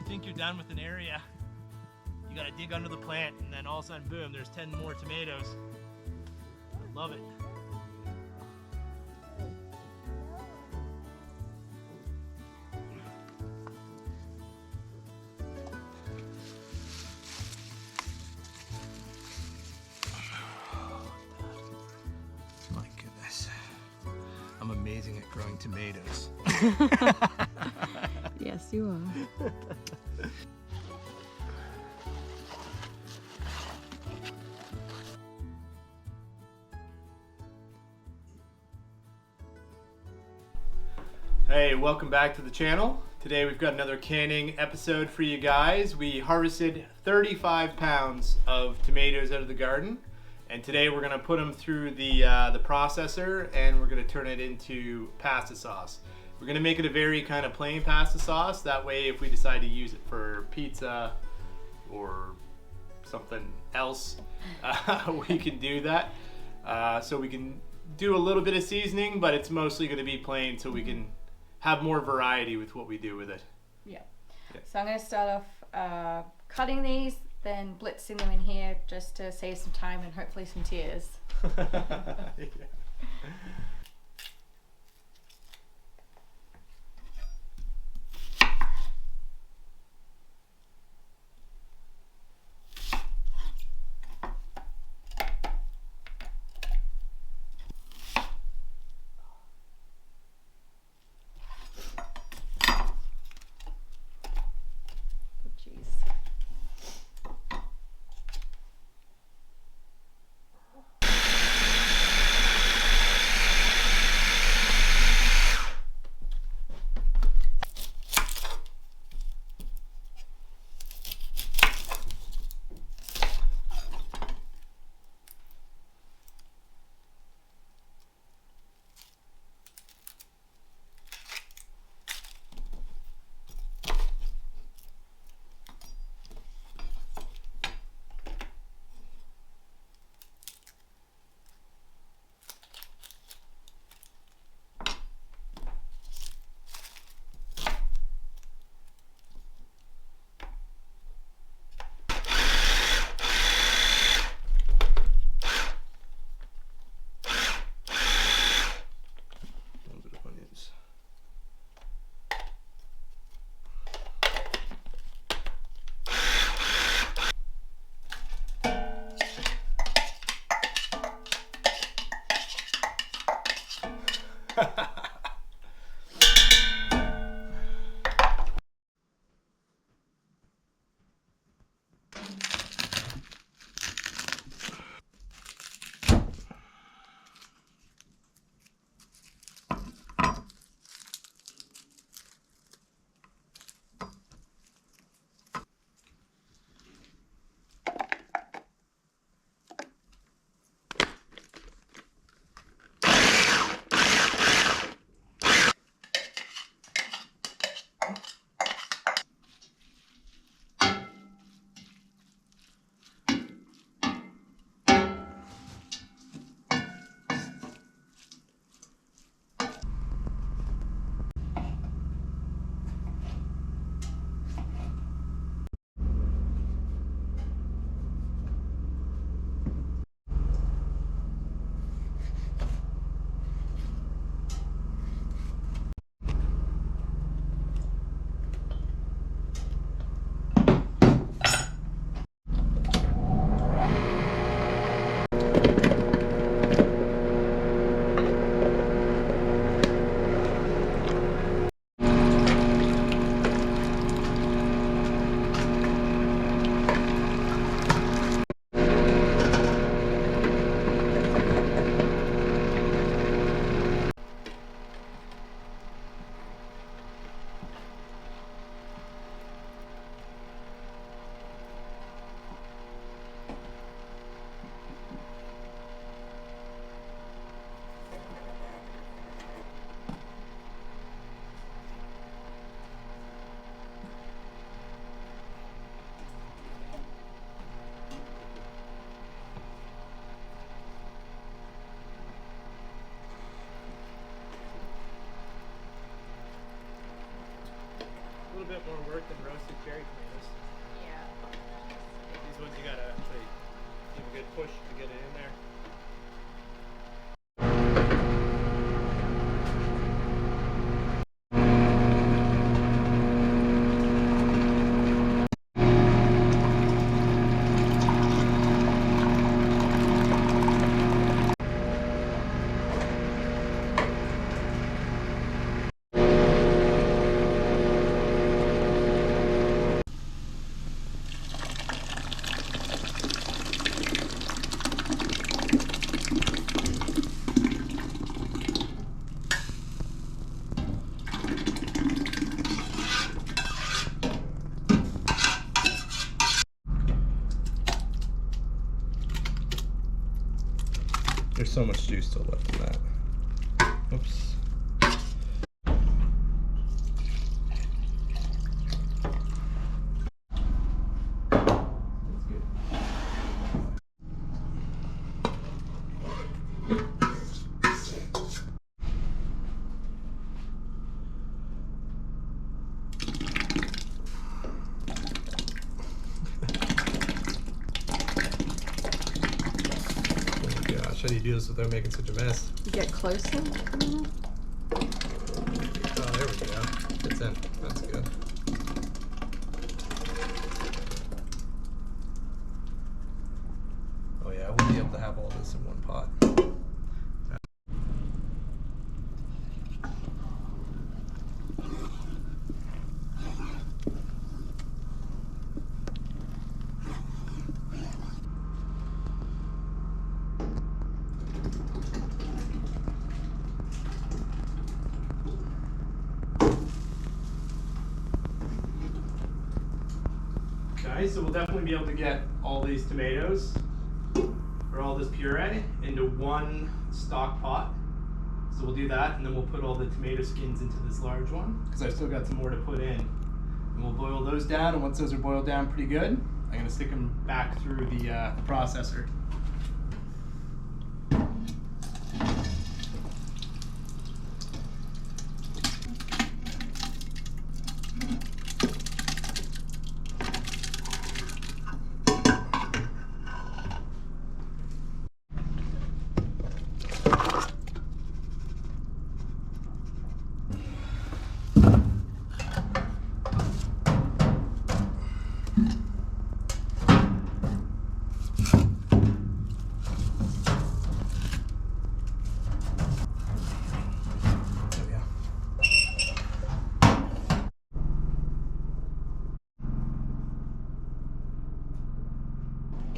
You think you're done with an area, you gotta dig under the plant, and then all of a sudden, boom, there's 10 more tomatoes. Love it. My goodness. I'm amazing at growing tomatoes. Yes, you are. Hey, welcome back to the channel. Today we've got another canning episode for you guys. We harvested 35 pounds of tomatoes out of the garden, and today we're gonna put them through the processor, and we're gonna turn it into pasta sauce. We're gonna make it a very kind of plain pasta sauce. That way, if we decide to use it for pizza or something else, we can do that. So we can do a little bit of seasoning, but it's mostly gonna be plain so we can have more variety with what we do with it. Yeah. So I'm going to start off cutting these, then blitzing them in here just to save some time and hopefully some tears. Yeah. roasted cherry tomatoes. Yeah. These ones you gotta like, give a good push to get it in there. There's so much juice still left in that. Oops. How do you do this without making such a mess? You get closer. Oh, there we go. It's in. That's good. Oh yeah, I wouldn't be able to have all this in one pot. So we'll definitely be able to get all these tomatoes or all this puree into one stock pot. So we'll do that, and then we'll put all the tomato skins into this large one because I've still got some more to put in. And we'll boil those down, and once those are boiled down pretty good, I'm going to stick them back through the processor.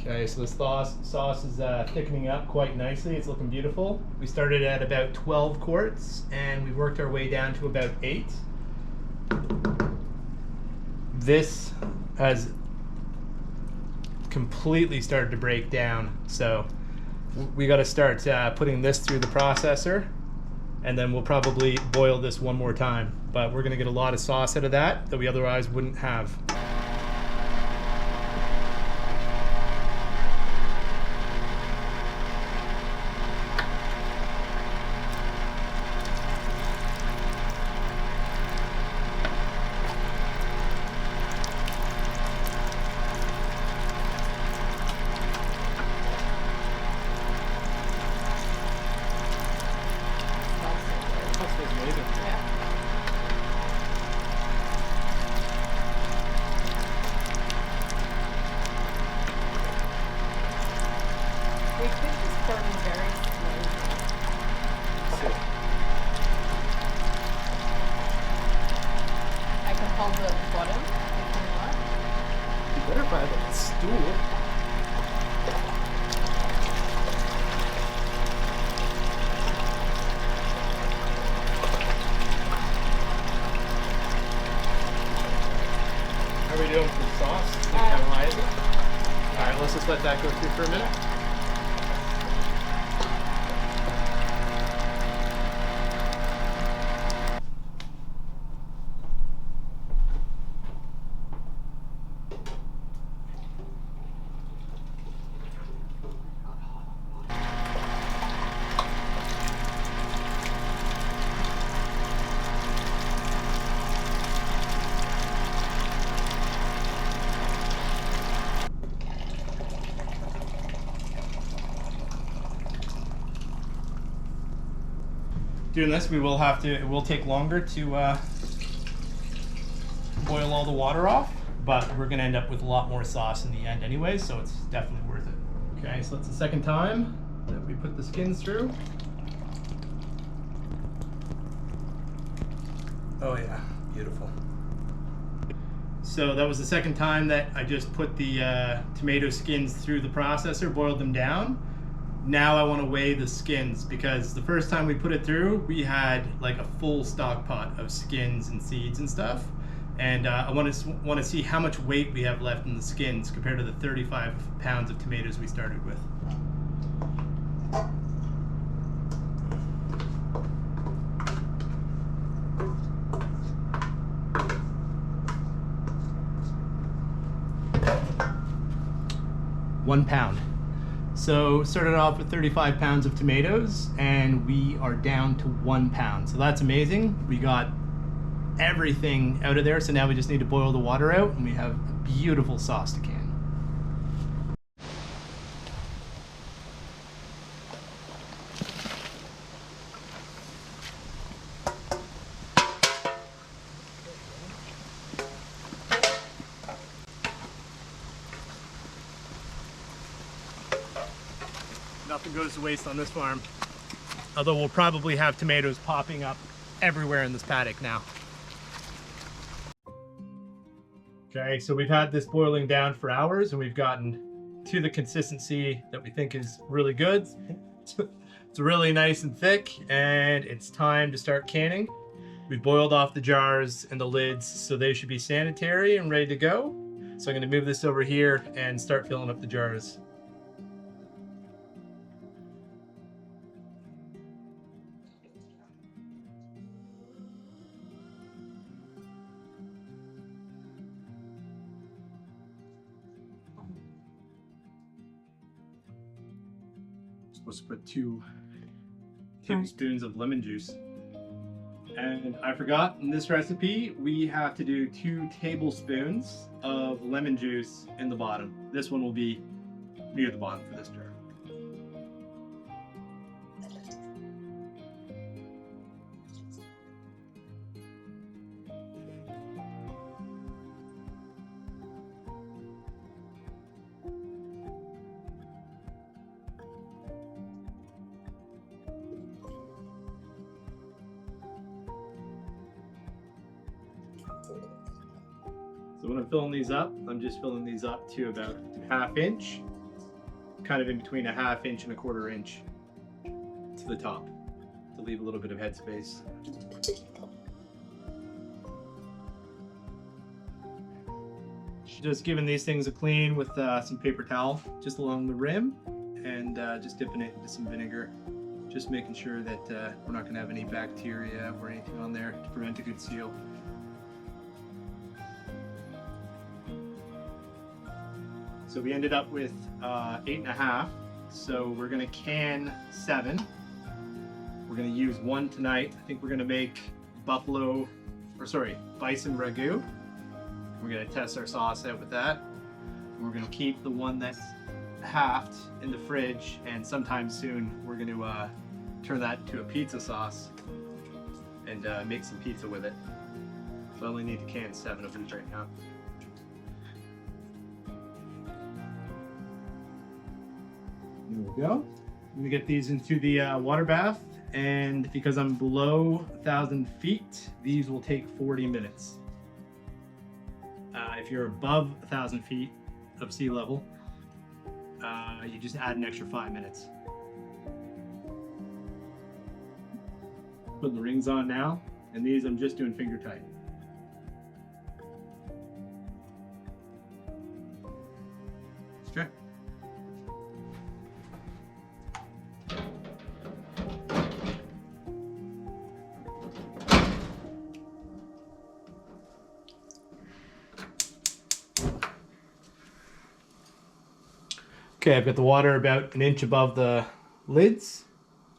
Okay, so this sauce is thickening up quite nicely. It's looking beautiful. We started at about 12 quarts and we've worked our way down to about 8. This has completely started to break down, so we got to start putting this through the processor, and then we'll probably boil this one more time. But we're going to get a lot of sauce out of that we otherwise wouldn't have. How are we doing for the sauce? Alright, let's just let that go through for a minute. doing this, it will take longer to boil all the water off, but we're gonna end up with a lot more sauce in the end anyway, so it's definitely worth it. Okay, so it's the second time that we put the skins through. Oh yeah, beautiful. So that was the second time that I just put the tomato skins through the processor, boiled them down. Now I want to weigh the skins, because the first time we put it through, we had like a full stock pot of skins and seeds and stuff. And I want to see how much weight we have left in the skins compared to the 35 pounds of tomatoes we started with. £1. So started off with 35 pounds of tomatoes, and we are down to £1. So that's amazing. We got everything out of there, so now we just need to boil the water out, and we have a beautiful sauce to can. Nothing goes to waste on this farm. Although we'll probably have tomatoes popping up everywhere in this paddock now. Okay, so we've had this boiling down for hours, and we've gotten to the consistency that we think is really good. It's really nice and thick, and it's time to start canning. We've boiled off the jars and the lids, so they should be sanitary and ready to go. So I'm going to move this over here and start filling up the jars. Supposed to put 2 tablespoons of lemon juice. And I forgot, in this recipe, we have to do 2 tablespoons of lemon juice in the bottom. This one will be near the bottom for this jar. So when I'm filling these up, I'm just filling these up to about ½ inch, kind of in between a ½ inch and a ¼ inch to the top, to leave a little bit of headspace. Just giving these things a clean with some paper towel just along the rim, and just dipping it into some vinegar, just making sure that we're not going to have any bacteria or anything on there to prevent a good seal. So we ended up with 8.5, so we're going to can 7. We're going to use 1 tonight. I think we're going to make Bison Ragu. We're going to test our sauce out with that. And we're going to keep the one that's halved in the fridge, and sometime soon we're going to turn that into a pizza sauce and make some pizza with it. So I only need to can 7 of these right now. There we go. I'm gonna get these into the water bath, and because I'm below 1,000 feet, these will take 40 minutes. If you're above 1,000 feet of sea level, you just add an extra 5 minutes. Putting the rings on now, and these I'm just doing finger tight. Okay. Okay, I've got the water about 1 inch above the lids.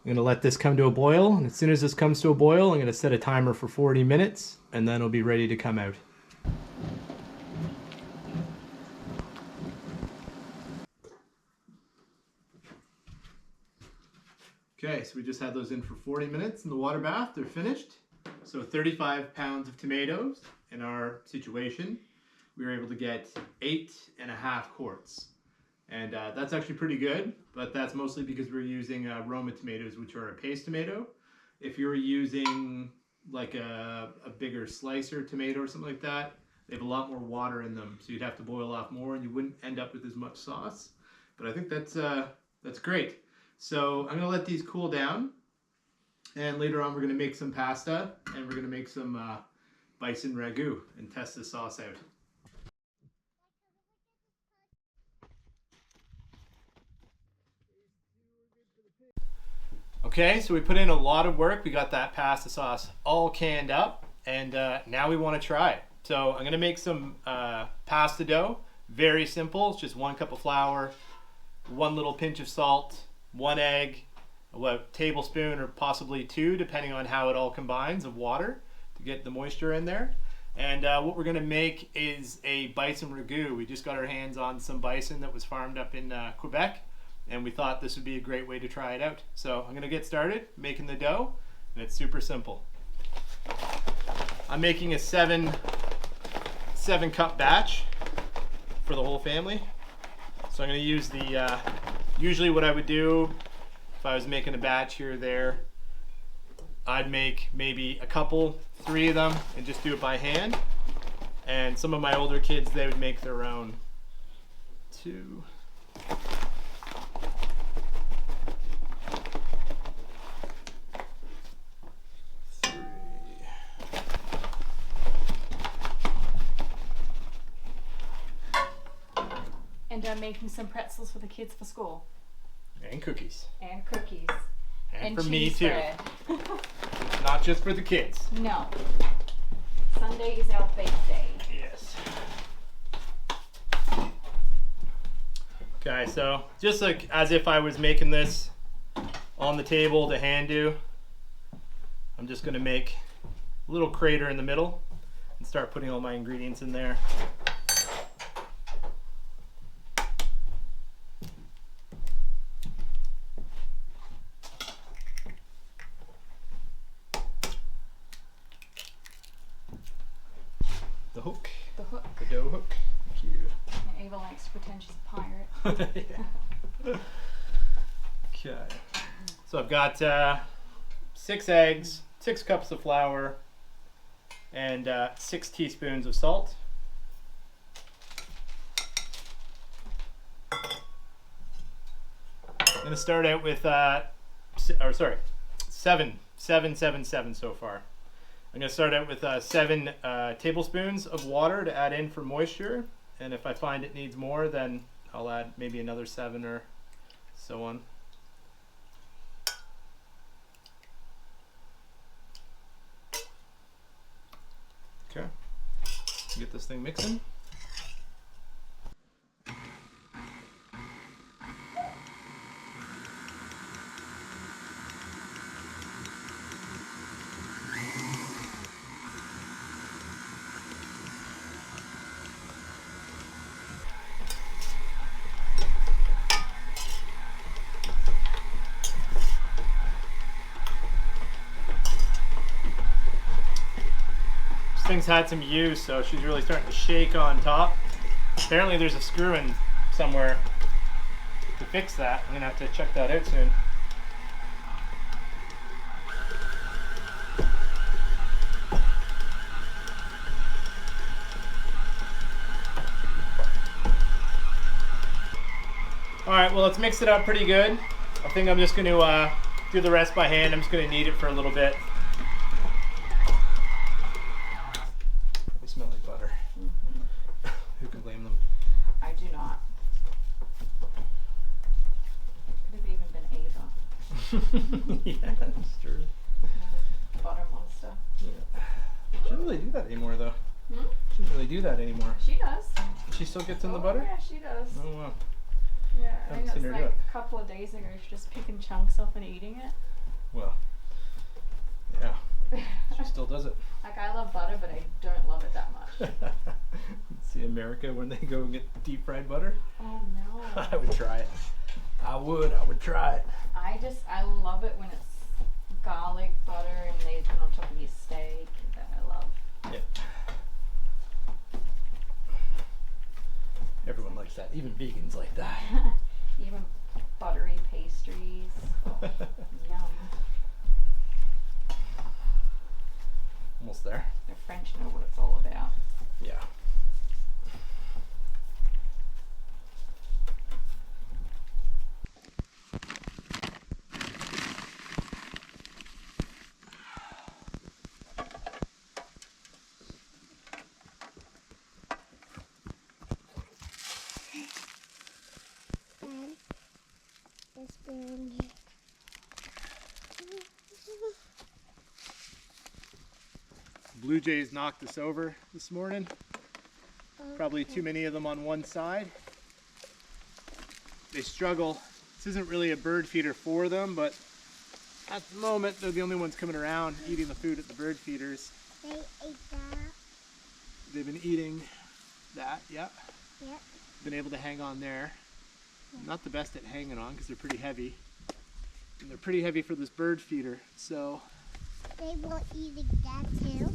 I'm gonna let this come to a boil, and as soon as this comes to a boil, I'm gonna set a timer for 40 minutes, and then it'll be ready to come out. Okay, so we just had those in for 40 minutes in the water bath. They're finished. So 35 pounds of tomatoes. In our situation, we were able to get 8.5 quarts. And that's actually pretty good, but that's mostly because we're using Roma tomatoes, which are a paste tomato. If you're using like a bigger slicer tomato or something like that, they have a lot more water in them, so you'd have to boil off more and you wouldn't end up with as much sauce. But I think that's great. So I'm gonna let these cool down, and later on we're gonna make some pasta and we're gonna make some Bison Ragu and test the sauce out. Okay, so we put in a lot of work. We got that pasta sauce all canned up, and now we want to try it. So I'm gonna make some pasta dough. Very simple. It's just 1 cup of flour, 1 little pinch of salt, 1 egg, a tablespoon or possibly 2, depending on how it all combines, of water to get the moisture in there. And what we're gonna make is a bison ragu. We just got our hands on some bison that was farmed up in Quebec, and we thought this would be a great way to try it out. So I'm gonna get started making the dough, and it's super simple. I'm making a 7 cup batch for the whole family. So I'm gonna use the, usually what I would do if I was making a batch here or there, I'd make maybe a couple, 3 of them, and just do it by hand. And some of my older kids, they would make their own. 2. And I'm making some pretzels for the kids for school. And cookies. And cookies. And for me too. Bread. Not just for the kids. No. Sunday is our bake day. Yes. Okay, so just like as if I was making this on the table to hand do, I'm just gonna make a little crater in the middle and start putting all my ingredients in there. The hook. The hook. The dough hook. Thank you. And Ava likes to pretend she's a pirate. Yeah. Okay. So I've got 6 eggs, 6 cups of flour, and 6 teaspoons of salt. I'm gonna start out with, 7 so far. I'm gonna start out with 7 tablespoons of water to add in for moisture, and if I find it needs more, then I'll add maybe another 7 or so on. Okay, get this thing mixing. Thing's had some use, so she's really starting to shake on top. Apparently there's a screw in somewhere to fix that. I'm gonna have to check that out soon. Alright, well, let's mix it up pretty good. I think I'm just gonna do the rest by hand. I'm just gonna knead it for a little bit. Smell like butter. Mm-hmm. Who can blame them? I do not. Could have even been Ava. Yeah, that's true. Butter monster. Yeah. She doesn't really do that anymore, though. Hmm? She doesn't really do that anymore. She does. She still gets in the butter? Yeah, she does. Oh, wow. Yeah, I Haven't think seen it's her do like it. a couple of days ago. She's just picking chunks off and eating it. Well, yeah. She still does it. Like, I love butter, but I don't love it that much. See America when they go and get deep fried butter? Oh no. I would try it. I would try it. I love it when it's garlic, butter, and they put on top of your steak. That I love. Yep. Everyone likes that. Even vegans like that. Even buttery pastries. Oh, yum. Almost there. The French know what it's all about. Yeah. Blue Jays knocked us over this morning. Probably too many of them on one side. They struggle. This isn't really a bird feeder for them, but at the moment they're the only ones coming around eating the food at the bird feeders. They ate that. They've been eating that, yep. Yep. Been able to hang on there. Not the best at hanging on because they're pretty heavy. And they're pretty heavy for this bird feeder, so. They were eating that too.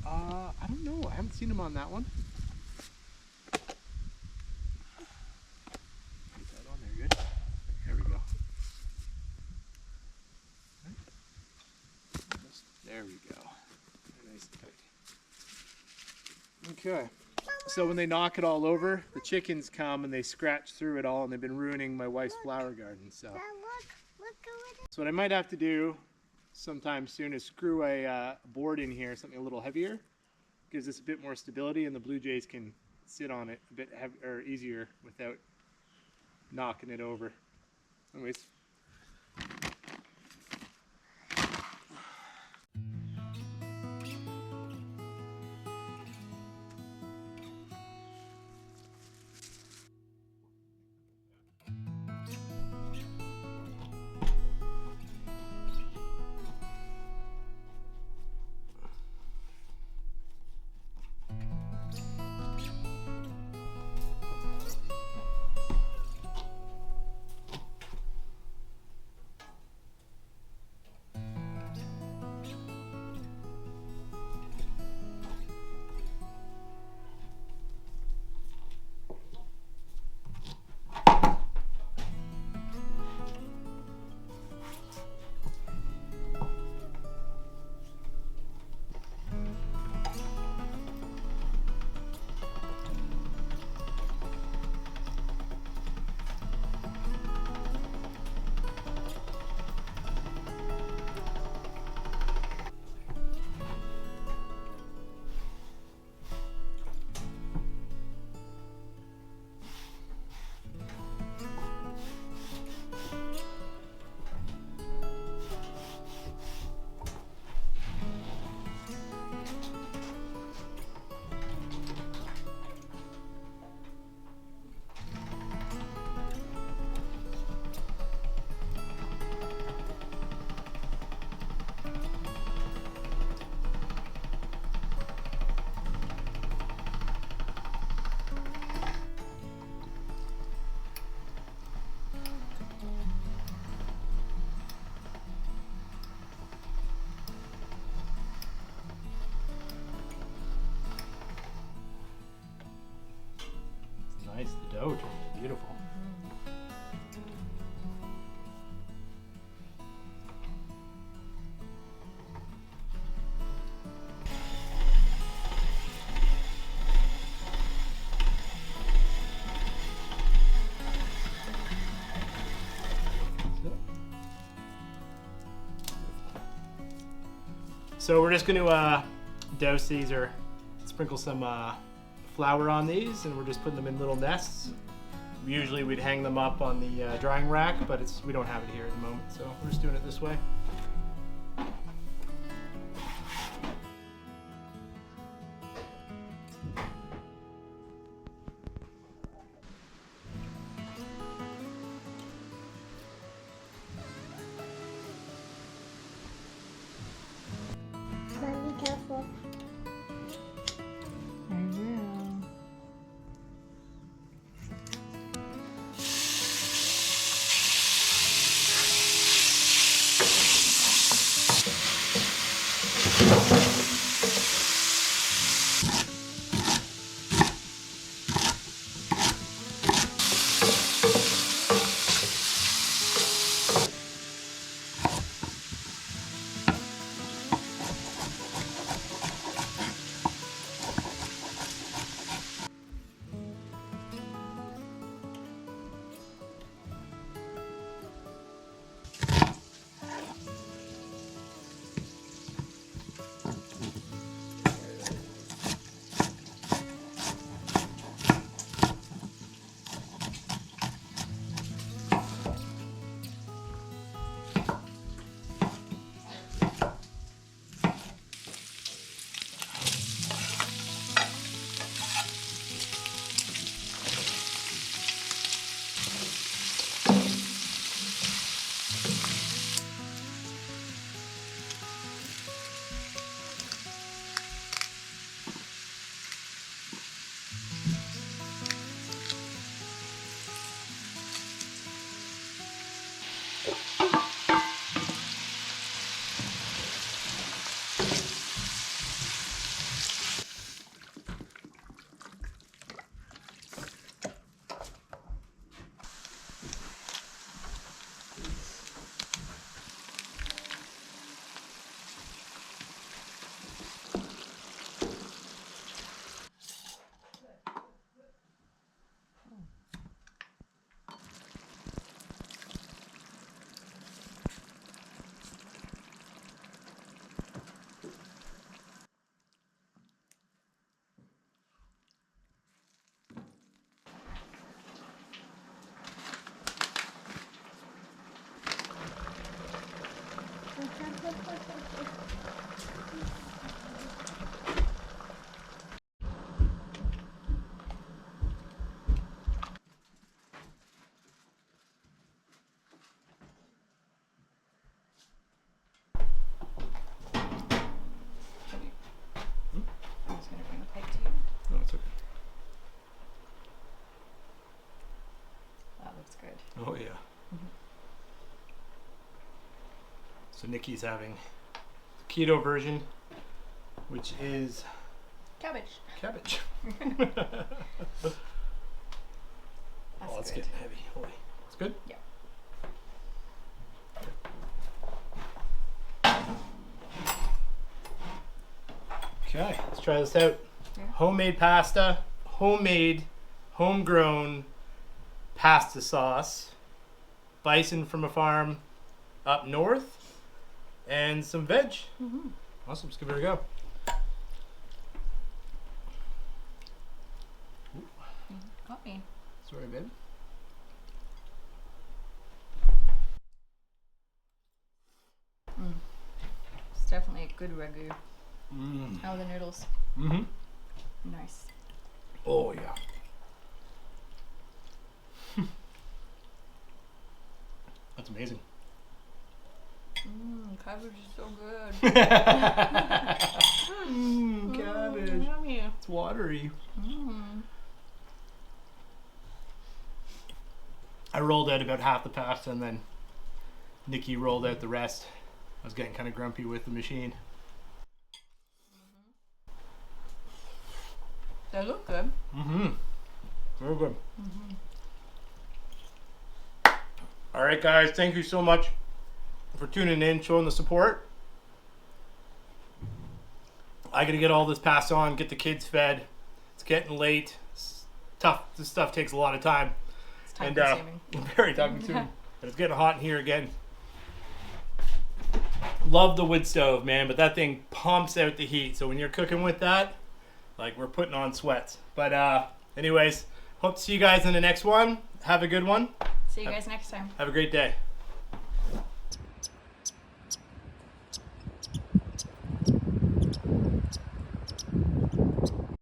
I don't know. I haven't seen them on that one. Get that on there, good. There we go. There we go. Nice and tight. Okay. So when they knock it all over, the chickens come and they scratch through it all, and they've been ruining my wife's flower garden. So. Now look over So what I might have to do sometime soon is screw a board in here, something a little heavier. Gives us a bit more stability, and the Blue Jays can sit on it a bit or easier without knocking it over. Anyways. Nice, the dough turned beautiful. So we're just going to douse these or sprinkle some flour on these, and we're just putting them in little nests. Usually we'd hang them up on the drying rack, but we don't have it here at the moment, so we're just doing it this way. Mommy, careful. I will. good. Oh yeah. So Nikki's having the keto version, which is Cabbage. cabbage. That's Oh, it's good. getting heavy. Holy. It's good? Yeah. Okay, let's try this out. Yeah. Homemade pasta, homemade, homegrown pasta sauce, bison from a farm up north, and some veg. Mm-hmm. Awesome, let's give it a go. Got me. Sorry, babe. It's definitely a good ragu. Mm. How are the noodles? Mm-hmm. Nice. Oh, yeah. That's amazing. Cabbage is so good. Cabbage. Yummy. It's watery. I rolled out about half the pasta and then Nikki rolled out the rest. I was getting kind of grumpy with the machine. They look good. Mm-hmm. Very good. All right, guys. Thank you so much for tuning in, showing the support. I gotta get all this passed on, get the kids fed. It's getting late. It's tough. This stuff takes a lot of time. It's time And consuming. very time consuming. But it's getting hot in here again. Love the wood stove, man, but that thing pumps out the heat. So when you're cooking with that, like, we're putting on sweats. But anyways, hope to see you guys in the next one. Have a good one. See you guys next time. Have a great day.